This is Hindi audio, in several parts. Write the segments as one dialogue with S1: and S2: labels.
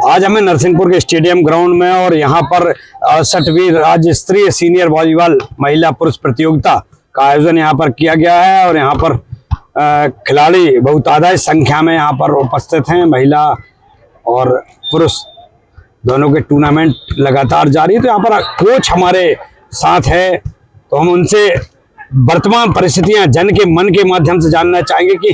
S1: आज हमें नरसिंहपुर के स्टेडियम ग्राउंड में और यहाँ पर 68वीं राज्य स्तरीय सीनियर वॉलीबॉल महिला पुरुष प्रतियोगिता का आयोजन यहाँ पर किया गया है और यहाँ पर खिलाड़ी बहुतादाद संख्या में यहाँ पर उपस्थित हैं। महिला और पुरुष दोनों के टूर्नामेंट लगातार जारी है। तो यहाँ पर कोच हमारे साथ है, तो हम उनसे वर्तमान परिस्थितियां जन के मन के माध्यम से जानना चाहेंगे कि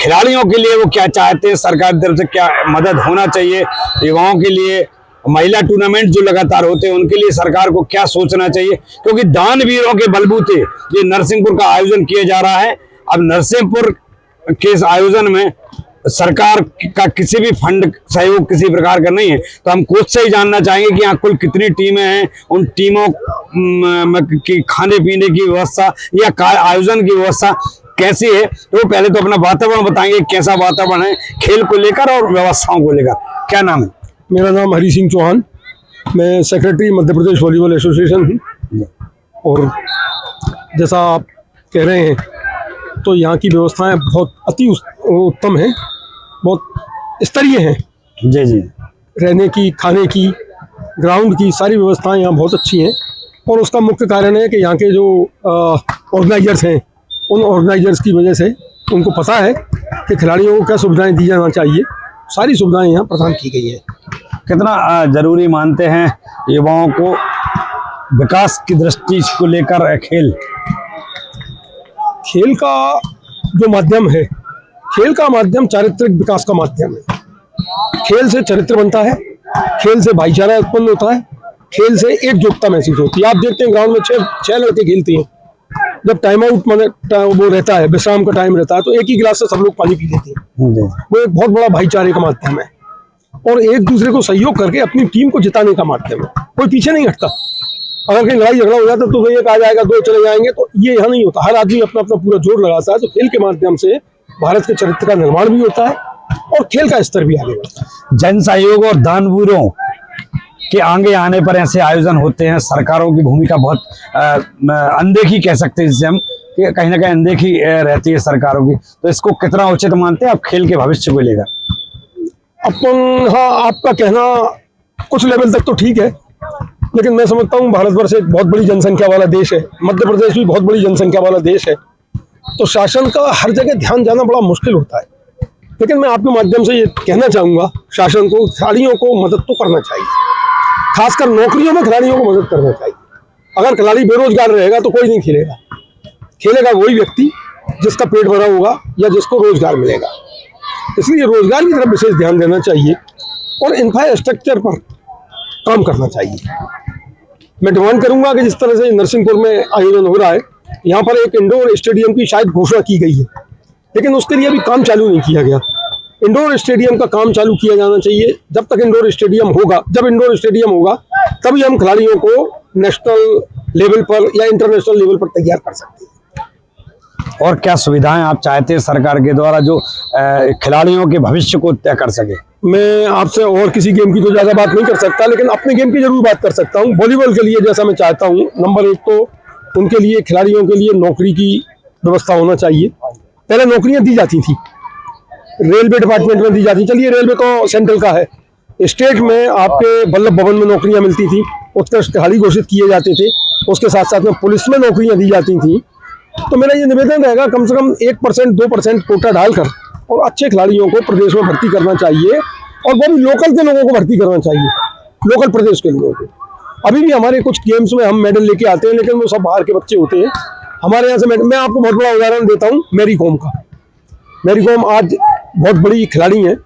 S1: खिलाड़ियों के लिए वो क्या चाहते हैं, सरकार की तरफ से क्या मदद होना चाहिए, युवाओं के लिए महिला टूर्नामेंट जो लगातार होते हैं उनके लिए सरकार को क्या सोचना चाहिए, क्योंकि दानवीरों के बलबूते ये नरसिंहपुर का आयोजन किया जा रहा है। अब नरसिंहपुर के इस आयोजन में सरकार का किसी भी फंड सहयोग किसी प्रकार का नहीं है। तो हम कोच से ही जानना चाहेंगे कि यहाँ कुल कितनी टीमें हैं, उन टीमों की खाने पीने की व्यवस्था या आयोजन की व्यवस्था कैसी है। तो पहले तो अपना वातावरण बताएंगे, कैसा वातावरण है खेल को लेकर और व्यवस्थाओं को लेकर। क्या नाम है?
S2: मेरा नाम हरी सिंह चौहान, मैं secretary Madhya Pradesh volleyball association हूँ। और जैसा आप कह रहे हैं तो यहाँ की व्यवस्थाएं बहुत अति उत्तम हैं, बहुत स्तरीय हैं।
S1: जी जी।
S2: रहने की, खाने की, ग्राउंड की सारी व्यवस्थाएं यहाँ बहुत अच्छी हैं। और उसका मुख्य कारण है कि यहाँ के जो ऑर्गेनाइजर्स हैं, उन ऑर्गेनाइजर्स की वजह से उनको पता है कि खिलाड़ियों को क्या सुविधाएं दी जाना चाहिए। सारी सुविधाएं यहाँ प्रदान की गई है।
S1: कितना जरूरी मानते हैं युवाओं को विकास की दृष्टि को लेकर
S2: खेल का जो माध्यम है, खेल का माध्यम चारित्रिक विकास का माध्यम है। खेल से चरित्र बनता है, खेल से भाईचारा उत्पन्न होता है, खेल से एकजुटता महसूस होती है। आप देखते हैं ग्राउंड में छह लड़के खेलते हैं, जब टाइम आउट वो रहता है, विश्राम का टाइम रहता है, तो एक ही गिलास से सब लोग पानी पी लेते हैं। वो एक बहुत बड़ा भाईचारे का माध्यम है और एक दूसरे को सहयोग करके अपनी टीम को जिताने का माध्यम है। कोई पीछे नहीं हटता। अगर कहीं लड़ाई झगड़ा हो जाता तो एक आ जाएगा, दो चले जाएंगे, तो ये यहाँ नहीं होता। हर आदमी अपना अपना पूरा जोर लगाता है। तो खेल के माध्यम से भारत के चरित्र का निर्माण भी होता है और खेल का स्तर भी आगे बढ़ता है।
S1: जन सहयोग और दानवीरों के आगे आने पर ऐसे आयोजन होते हैं। सरकारों की भूमिका बहुत अनदेखी कह सकते हैं, जिससे हम कि कहीं ना कहीं अनदेखी रहती है सरकारों की। तो इसको कितना उचित मानते हैं आप खेल के भविष्य को लेकर?
S2: हाँ, आपका कहना कुछ लेवल तक तो ठीक है, लेकिन मैं समझता हूँ भारतवर्ष एक बहुत बड़ी जनसंख्या वाला देश है, मध्य प्रदेश भी बहुत बड़ी जनसंख्या वाला देश है, तो शासन का हर जगह ध्यान जाना बड़ा मुश्किल होता है। लेकिन मैं आपके माध्यम से ये कहना चाहूँगा, शासन को खिलाड़ियों को मदद तो करना चाहिए, खासकर नौकरियों में खिलाड़ियों को मदद करना चाहिए। अगर खिलाड़ी बेरोजगार रहेगा तो कोई नहीं खेलेगा। खेलेगा वही व्यक्ति जिसका पेट भरा होगा या जिसको रोजगार मिलेगा। इसलिए रोजगार की तरफ विशेष ध्यान देना चाहिए और इंफ्रास्ट्रक्चर पर काम करना चाहिए। मैं डिमांड करूंगा कि जिस तरह से नरसिंहपुर में आयोजन हो रहा है, यहाँ पर एक इंडोर स्टेडियम की शायद घोषणा की गई है, लेकिन उसके लिए अभी काम चालू नहीं किया गया। इंडोर स्टेडियम का काम चालू किया जाना चाहिए। जब तक इंडोर स्टेडियम होगा, जब इंडोर स्टेडियम होगा तभी हम खिलाड़ियों को नेशनल लेवल पर या इंटरनेशनल लेवल पर तैयार कर सकते हैं।
S1: और क्या सुविधाएं आप चाहते हैं सरकार के द्वारा जो खिलाड़ियों के भविष्य को तय कर सके?
S2: मैं आपसे और किसी गेम की तो ज़्यादा बात नहीं कर सकता, लेकिन अपने गेम की जरूर बात कर सकता हूँ। वॉलीबॉल के लिए जैसा मैं चाहता हूँ, नंबर एक तो उनके लिए, खिलाड़ियों के लिए नौकरी की व्यवस्था होना चाहिए। पहले नौकरियां दी जाती थी, रेलवे डिपार्टमेंट में दी जाती। चलिए, रेलवे तो सेंट्रल का है, स्टेट में आपके वल्लभ भवन में नौकरियां मिलती थी, उत्कृष्ट खिलाड़ी घोषित किए जाते थे। उसके साथ साथ में पुलिस में नौकरियां दी जाती थी। तो मेरा ये निवेदन रहेगा, कम से कम 1% 2% कोटा डालकर और अच्छे खिलाड़ियों को प्रदेश में भर्ती करना चाहिए, और वो भी लोकल के लोगों को भर्ती करना चाहिए, लोकल प्रदेश के लोगों को। अभी भी हमारे कुछ गेम्स में हम मेडल लेके आते हैं, लेकिन वो सब बाहर के बच्चे होते हैं। हमारे यहाँ से मैं आपको बहुत बड़ा उदाहरण देता हूँ, मैरी कॉम का। मैरी कॉम आज बहुत बड़ी खिलाड़ी हैं।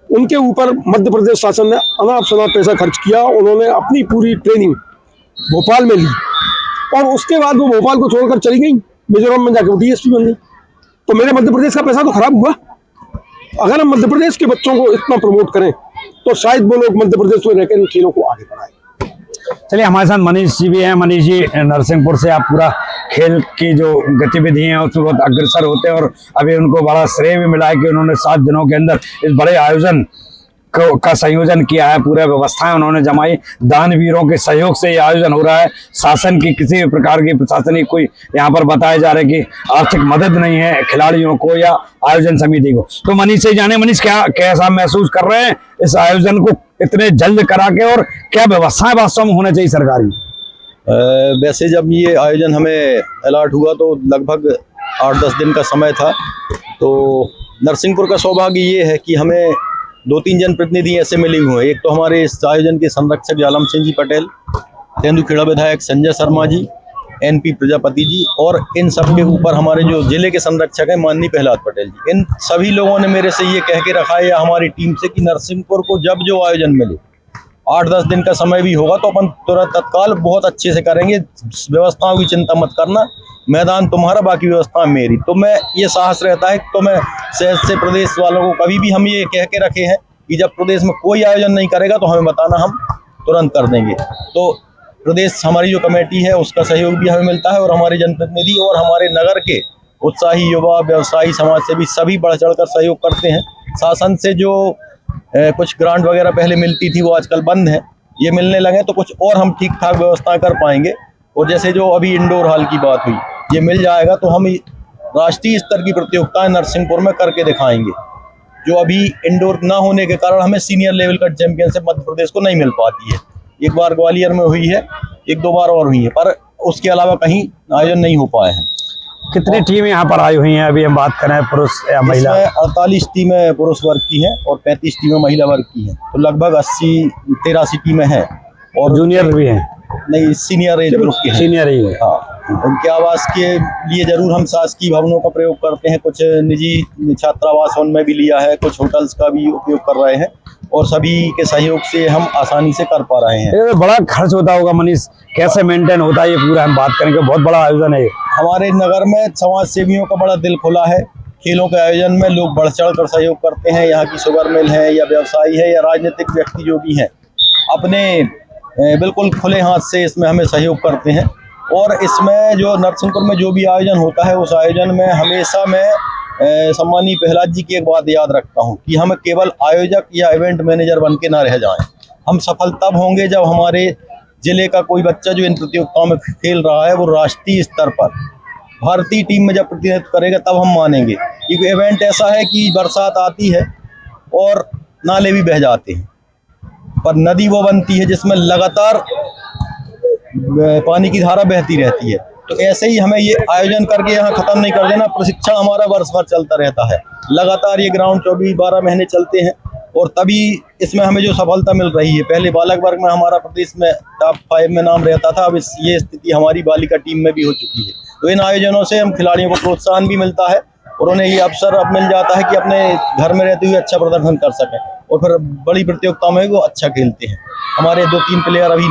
S2: उनके ऊपर मध्य प्रदेश शासन ने अनाप शनाप पैसा खर्च किया। उन्होंने अपनी पूरी ट्रेनिंग भोपाल में ली और उसके बाद वो भोपाल को छोड़कर चली गई, मिजोरम में जाकर DSP बन गई। तो मेरे मध्य प्रदेश का पैसा तो खराब हुआ। अगर हम मध्य प्रदेश के बच्चों को इतना प्रमोट करें तो शायद वो लोग मध्य प्रदेश में रहकर इन खेलों को आगे बढ़ाएं।
S1: चलिए, हमारे साथ मनीष जी भी हैं। मनीष जी, नरसिंहपुर से आप पूरा खेल की जो गतिविधि हैं उसमें बहुत अग्रसर होते हैं और अभी उनको बड़ा श्रेय भी मिला है कि उन्होंने 7 दिनों के अंदर इस बड़े आयोजन का संयोजन किया है, पूरा व्यवस्थाएं उन्होंने जमाई। दानवीरों के सहयोग से ये आयोजन हो रहा है। शासन की किसी भी प्रकार की प्रशासनिक कोई यहाँ पर बताया जा रहा है कि आर्थिक मदद नहीं है खिलाड़ियों को या आयोजन समिति को। तो मनीष से जाने, मनीष क्या कैसा महसूस कर रहे हैं इस आयोजन को इतने जल्द करा के, और क्या व्यवस्थाएं वास्तव में होना चाहिए सरकारी?
S3: वैसे जब ये आयोजन हमें अलॉट हुआ तो लगभग 8-10 दिन का समय था। तो नरसिंहपुर का सौभाग्य ये है कि हमें 2-3 जनप्रतिनिधि ऐसे मिले हुए हैं। एक तो हमारे इस आयोजन के संरक्षक जालम सिंह जी पटेल, तेंदुखेड़ा विधायक संजय शर्मा जी, एनपी प्रजापति जी, और इन सब के ऊपर हमारे जो जिले के संरक्षक हैं माननीय प्रहलाद पटेल जी। इन सभी लोगों ने मेरे से ये कह के रखा है या हमारी टीम से कि नरसिंहपुर को जब जो आयोजन मिले, 8-10 दिन का समय भी होगा तो अपन तुरंत तत्काल बहुत अच्छे से करेंगे। व्यवस्थाओं की चिंता मत करना, मैदान तुम्हारा, बाकी व्यवस्था मेरी। तो मैं ये साहस रहता है। तो मैं शहर से प्रदेश वालों को कभी भी हम ये कह के रखे हैं कि जब प्रदेश में कोई आयोजन नहीं करेगा तो हमें बताना, हम तुरंत कर देंगे। तो प्रदेश हमारी जो कमेटी है उसका सहयोग भी हमें मिलता है, और हमारे जनप्रतिनिधि और हमारे नगर के उत्साही युवा, व्यवसायी, समाज सेवी सभी बढ़ चढ़ कर सहयोग करते हैं। शासन से जो कुछ ग्रांट वगैरह पहले मिलती थी वो आजकल बंद है, ये मिलने लगे तो कुछ और हम ठीक ठाक व्यवस्था कर पाएंगे। और जैसे जो अभी इंडोर हॉल की बात हुई, ये मिल जाएगा तो हम राष्ट्रीय स्तर की प्रतियोगिताएं नरसिंहपुर में करके दिखाएंगे। जो अभी इंडोर ना होने के कारण हमें सीनियर लेवल का चैंपियनशिप मध्य प्रदेश को नहीं मिल पाती है। एक बार ग्वालियर में हुई है, 1-2 बार और हुई है, पर उसके अलावा कहीं आयोजन नहीं हो पाए हैं।
S1: कितनी टीम यहाँ पर आई हुई हैं? अभी हम बात करें पुरुष या महिला?
S3: 48 टीमें पुरुष वर्ग की हैं और 35 टीमें महिला वर्ग की हैं। तो लगभग 83 टीमें हैं। और
S1: जूनियर भी हैं?
S3: नहीं, सीनियर एज ग्रुप के हैं।
S1: सीनियर ही है।
S3: हाँ, उनके आवास के लिए जरूर हम शासकीय भवनों का प्रयोग करते हैं। कुछ निजी छात्रावास उनमें भी लिया है, कुछ होटल्स का भी उपयोग कर रहे हैं, और सभी के सहयोग से हम आसानी से कर पा रहे हैं।
S1: ये बड़ा खर्च होता होगा मनीष, कैसे मेंटेन होता है ये पूरा? हम बात करेंगे, बहुत बड़ा आयोजन है।
S3: हमारे नगर में समाज सेवियों का बड़ा दिल खुला है। खेलों के आयोजन में लोग बढ़ चढ़ कर सहयोग करते हैं। यहाँ की शुगर मिल है या व्यवसायी है या राजनीतिक व्यक्ति जो भी हैं, अपने बिल्कुल खुले हाथ से इसमें हमें सहयोग करते हैं। और इसमें जो नरसिंहपुर में जो भी आयोजन होता है, उस आयोजन में हमेशा मैं सम्मानीय प्रहलाद जी की एक बात याद रखता हूँ कि हम केवल आयोजक या इवेंट मैनेजर बन के ना रह जाएं। हम सफल तब होंगे जब हमारे जिले का कोई बच्चा जो इन प्रतियोगिताओं में खेल रहा है वो राष्ट्रीय स्तर पर भारतीय टीम में जब प्रतिनिधित्व करेगा तब हम मानेंगे। क्योंकि इवेंट ऐसा है कि बरसात आती है और नाले भी बह जाते हैं, पर नदी वो बनती है जिसमें लगातार पानी की धारा बहती रहती है। तो ऐसे ही हमें ये आयोजन करके यहाँ खत्म नहीं कर देना। प्रशिक्षण हमारा वर्ष भर चलता रहता है, लगातार ये ग्राउंड 24-12 महीने चलते हैं, और तभी इसमें हमें जो सफलता मिल रही है। पहले बालक वर्ग में हमारा प्रदेश में टॉप 5 में नाम रहता था, अब ये स्थिति हमारी बालिका टीम में भी हो चुकी है। तो इन आयोजनों से हम खिलाड़ियों को प्रोत्साहन भी मिलता है, और उन्हें ये अवसर अब मिल जाता है कि अपने घर में रहते हुए अच्छा प्रदर्शन कर सकें, और फिर बड़ी प्रतियोगिताओं में वो अच्छा खेलते हैं। हमारे 2-3 प्लेयर अभी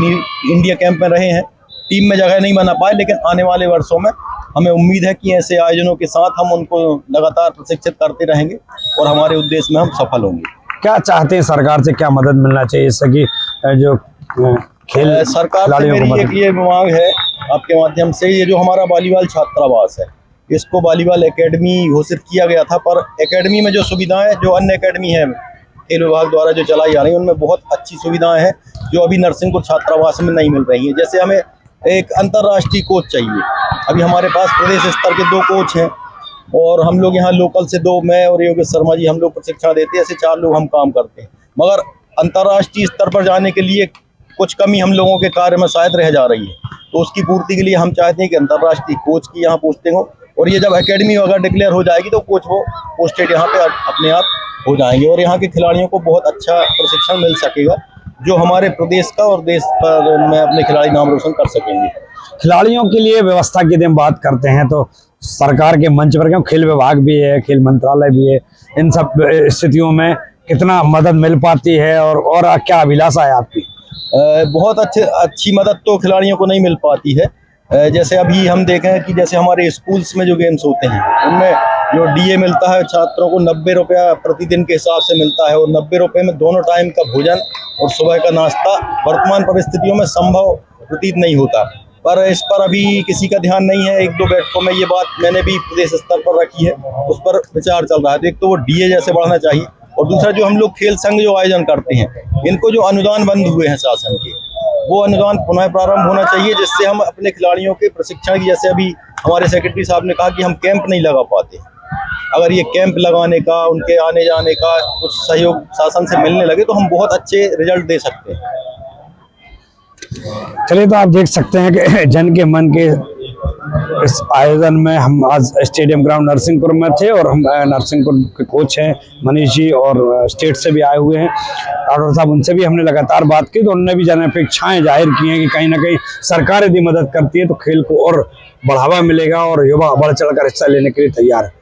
S3: इंडिया कैंप में रहे हैं, टीम में जगह नहीं बना पाए, लेकिन आने वाले वर्षों में हमें उम्मीद है कि ऐसे आयोजनों के साथ हम उनको लगातार प्रशिक्षित करते रहेंगे और हमारे उद्देश्य में हम सफल होंगे।
S1: क्या चाहते हैं सरकार से, क्या मदद मिलना चाहिए इससे कि जो खेल
S3: सरकार से मेरी एक ये मांग है आपके माध्यम से, ये जो हमारा वॉलीबॉल छात्रावास है, इसको वॉलीबॉल एकेडमी घोषित किया गया था, पर एकेडमी में जो सुविधाएं जो अन्य एकेडमी है खेल विभाग द्वारा जो चलाई जा रही है उनमें बहुत अच्छी सुविधाएं हैं जो अभी नरसिंहपुर छात्रावास में नहीं मिल रही है। जैसे हमें एक अंतर्राष्ट्रीय कोच चाहिए। अभी हमारे पास प्रदेश स्तर के 2 कोच हैं, और हम लोग यहाँ लोकल से 2, मैं और योगेश शर्मा जी, हम लोग प्रशिक्षण देते हैं। ऐसे 4 लोग हम काम करते हैं, मगर अंतर्राष्ट्रीय स्तर पर जाने के लिए कुछ कमी हम लोगों के कार्य में शायद रह जा रही है। तो उसकी पूर्ति के लिए हम चाहते हैं कि अंतर्राष्ट्रीय कोच की यहाँ पोस्टिंग हो, और ये जब एकेडमी अगर डिक्लेयर हो जाएगी तो कोच वो पोस्टेड यहाँ पे अपने आप हो जाएंगे, और यहाँ के खिलाड़ियों को बहुत अच्छा प्रशिक्षण मिल सकेगा जो हमारे प्रदेश का और देश पर में अपने खिलाड़ी नाम रोशन कर सकेंगे।
S1: खिलाड़ियों के लिए व्यवस्था की हम बात करते हैं तो सरकार के मंच पर, क्यों खेल विभाग भी है, खेल मंत्रालय भी है, इन सब स्थितियों में कितना मदद मिल पाती है, और क्या अभिलाषा है आपकी?
S3: बहुत अच्छी मदद तो खिलाड़ियों को नहीं मिल पाती है। जैसे अभी हम देखें कि जैसे हमारे स्कूल्स में जो गेम्स होते हैं उनमें जो डीए मिलता है छात्रों को 90 रुपया प्रतिदिन के हिसाब से मिलता है, और 90 रुपये में दोनों टाइम का भोजन और सुबह का नाश्ता वर्तमान परिस्थितियों में संभव प्रतीत नहीं होता। पर इस पर अभी किसी का ध्यान नहीं है। 1-2 बैठकों में ये बात मैंने भी प्रदेश स्तर पर रखी है, उस पर विचार चल रहा है। तो एक तो वो डीए जैसे बढ़ना चाहिए, और दूसरा जो हम लोग खेल संघ जो आयोजन करते हैं, इनको जो अनुदान बंद हुए हैं शासन के, वो अनुदान पुनः प्रारंभ होना चाहिए, जिससे हम अपने खिलाड़ियों के प्रशिक्षण की, जैसे अभी हमारे सेक्रेटरी साहब ने कहा कि हम कैंप नहीं लगा पाते, अगर ये कैंप लगाने का, उनके आने जाने का कुछ सहयोग शासन से मिलने लगे तो हम बहुत अच्छे रिजल्ट दे सकते हैं।
S1: चलिए, तो आप देख सकते हैं कि जन के मन के इस आयोजन में हम आज स्टेडियम ग्राउंड नरसिंहपुर में थे, और हम नरसिंहपुर के कोच हैं मनीष जी, और स्टेट से भी आए हुए हैं राठौर साहब, उनसे भी हमने लगातार बात की, तो उन्होंने भी जन अपेक्षाएं जाहिर की हैं कि कहीं ना कहीं सरकार यदि मदद करती है तो खेल को और बढ़ावा मिलेगा और युवा बढ़ चढ़ कर हिस्सा लेने के लिए तैयार है।